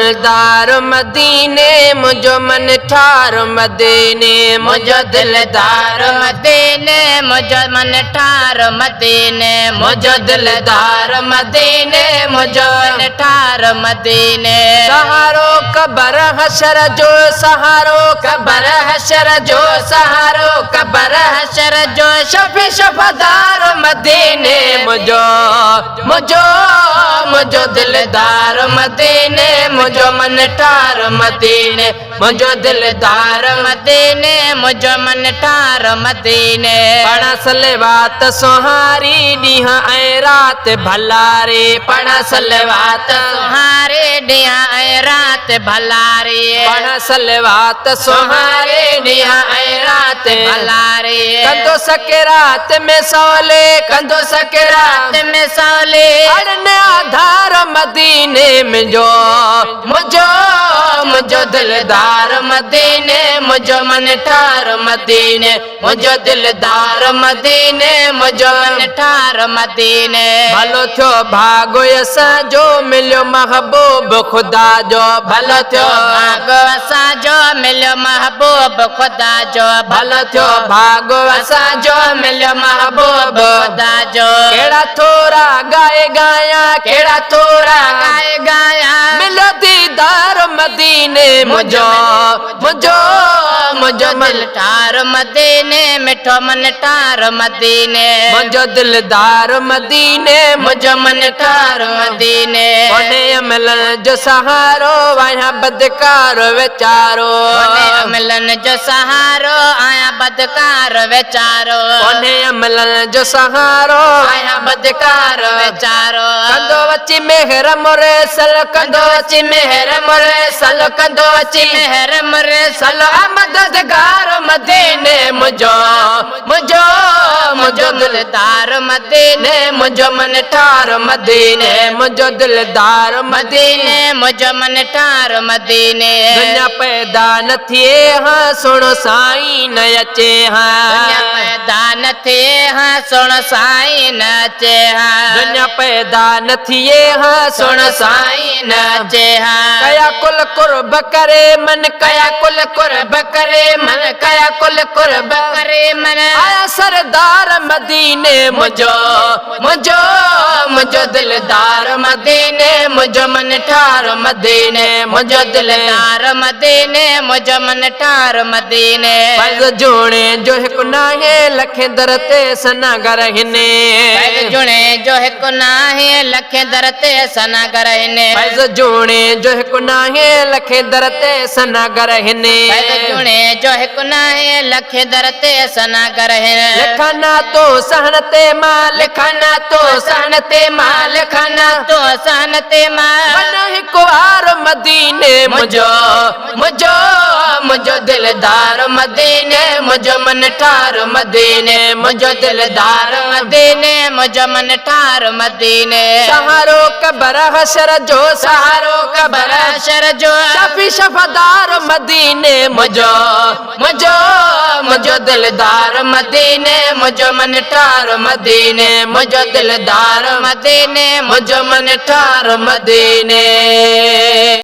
दिलदार मदीने मुझो मन ठार मदीने मुझो दिलदार मदीने मुझो मन ठार मदीने मुझो दिलदार मदीने मुझो मन ठार मदीने सहारो कबर हशर जो सहारो कबर हशर जो सहारो कबर हशर जो शफी शफादार मदीने मुझो मुझो मुझो दिलदार मदीने मुझो मन ठार मदीने मुझो दिलदार मदीने मुझो मन ठार मदीने पढ़ा सलवात सुहारी ॾींहं ऐं रात भलारे पढ़ा सलवात सुहारे ॾींहं ऐं रात भलारे पढ़ा सलवात सुहारे ॾींहं ऐं रात भलारे कंदो सके रात में सौले कंदो सके रात में सौले अड़ने आधार मदीने मुझो मुझो मुझो दिलदार मदीने मुझो मन ठार मदीने मुझो दिलदार मदीने मुझो मन ठार मदीने भलो थियो भागो असांजो मिलियो महबूब ख़ुदा जो भलो थियो भागो असांजो मिलियो महबूब ख़ुदा जो भलो थियो भागो असांजो मिलियो महबूब ख़ुदा जो केड़ा थोरा गाए गाया केड़ा थोरा गाए गाया मिलो दीदार मदीने मुझो मुझो मुझो दिल ठार मदीने मिठो मन ठार मदीने मुझो दिलदार मदीने मुझो मन ठार मदीने ओने मिलन जो सहारो आया बदकार वेचारो मिलन जो सहारो आया बदकार वेचारो ओने मिलन जो सहारो आया बदकार वेचारो कंदो अची मेहर मोरे सल कंदो अची मेहर मोरे सल कंदो अची मेहर मुरे सल मददगार मदीने मुझो मुझो मुझो दिलदार मदीने मुझो मन ठार मदीने मुझो दिलदार मदीने मुझो मन ठार मदीने दुनिया पैदा न थिए हाँ सुनो साईं न अचे दुनिया हाँ पैदा न थिए हाँ सुन साईं न अचे हाँ दुनिया पैदा न थिए हाँ सुन साईं न अचे हाँ कया कुल कुर्ब करे मन कया कुल कुर्ब करे मन कया कुल कुर्ब करे मन आया सरदार मदीने मुझो मुझो मुझो दिलदार मदीने मुझो मन ठार मदीने मुझो दिलदार मदीने मुझो मन ठार मदीने फैज़ जोड़े जो हिकु नाहे लखे दर ते सनागर हिने फैज़ जुणे जो हिकु नाहे लखे दर ते सनागर हिने फैज़ जोड़े जो हिकु नाहे लखे दर ते सनागर हिने फैज़ जुणे जो हिकु नाहे लखे दर ते सनागर हिने लिखना तो सहन ते मां लिखना तो सहन ते मां लिखना तो सहन ते मां मन हिकु वार मदीने मुझो मुझो मुझो दिलदार मदीने मुझो मन ठार मदीने मुझो दिलदार मदीने मुझो मन ठार मदीने सहारो कबर हशर जो सहारो कबर हशर जो शफी शफादार मदीने मुझो मुझो मुझो दिलदार मदीने मुझो मन ठार मदीने मुझो दिलदार मदीने मुझो मन ठार मदीने।